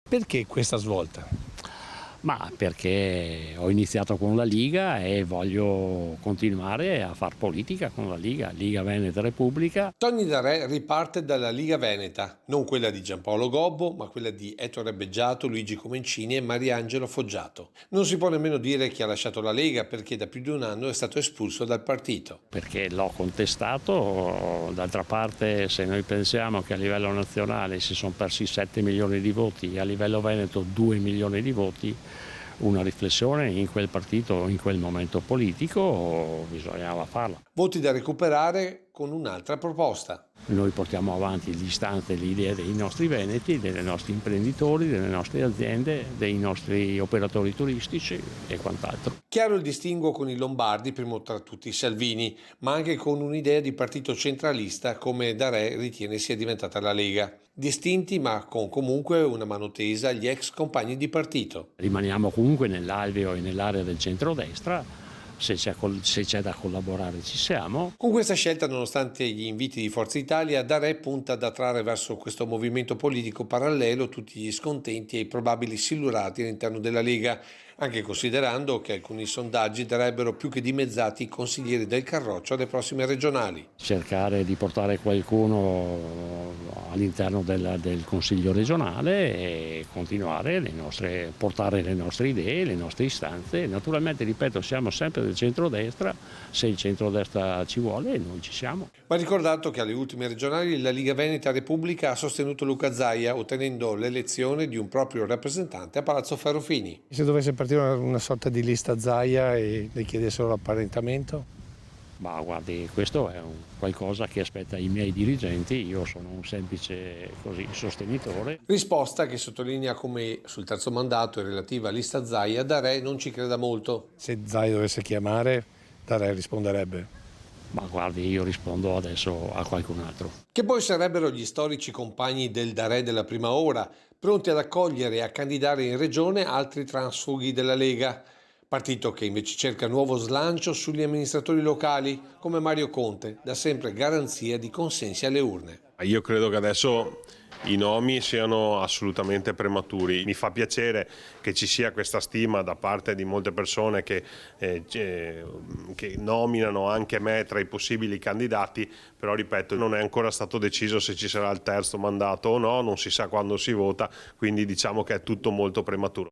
Perché questa svolta? Ma perché ho iniziato con la Liga e voglio continuare a far politica con la Liga, Liga Veneta Repubblica. Tony Darè riparte dalla Liga Veneta, non quella di Giampaolo Gobbo, ma quella di Ettore Beggiato, Luigi Comencini e Mariangelo Foggiato. Non si può nemmeno dire che ha lasciato la Lega perché da più di un anno è stato espulso dal partito. Perché l'ho contestato, d'altra parte se noi pensiamo che a livello nazionale si sono persi 7 milioni di voti e a livello veneto 2 milioni di voti, una riflessione in quel partito, in quel momento politico, bisognava farla. Voti da recuperare con un'altra proposta. Noi portiamo avanti le istanze e le idee dei nostri veneti, dei nostri imprenditori, delle nostre aziende, dei nostri operatori turistici e quant'altro. Chiaro il distinguo con i lombardi, primo tra tutti Salvini, ma anche con un'idea di partito centralista come Darè ritiene sia diventata la Lega. Distinti ma con comunque una mano tesa agli ex compagni di partito. Rimaniamo comunque nell'alveo e nell'area del centrodestra. Se c'è da collaborare ci siamo. Con questa scelta, nonostante gli inviti di Forza Italia, Darè punta ad attrarre verso questo movimento politico parallelo tutti gli scontenti e i probabili silurati all'interno della Lega, anche considerando che alcuni sondaggi darebbero più che dimezzati i consiglieri del Carroccio alle prossime regionali. Cercare di portare qualcuno all'interno del Consiglio regionale e continuare portare le nostre idee, le nostre istanze. Naturalmente, ripeto, siamo sempre del centrodestra, se il centrodestra ci vuole noi ci siamo. Va ricordato che alle ultime regionali la Liga Veneta Repubblica ha sostenuto Luca Zaia, ottenendo l'elezione di un proprio rappresentante a Palazzo Ferrofini. Se dovesse partire una sorta di lista Zaia e le chiedessero l'apparentamento? Ma guardi, questo è qualcosa che aspetta i miei dirigenti, io sono un semplice sostenitore. Risposta che sottolinea come sul terzo mandato e relativa lista Zaia Darè non ci creda molto. Se Zaia dovesse chiamare, Darè risponderebbe. Ma guardi, io rispondo adesso a qualcun altro. Che poi sarebbero gli storici compagni del Darè della prima ora, pronti ad accogliere e a candidare in regione altri transfughi della Lega. Partito che invece cerca nuovo slancio sugli amministratori locali, come Mario Conte, da sempre garanzia di consensi alle urne. Io credo che adesso i nomi siano assolutamente prematuri. Mi fa piacere che ci sia questa stima da parte di molte persone che nominano anche me tra i possibili candidati, però ripeto, non è ancora stato deciso se ci sarà il terzo mandato o no, non si sa quando si vota, quindi diciamo che è tutto molto prematuro.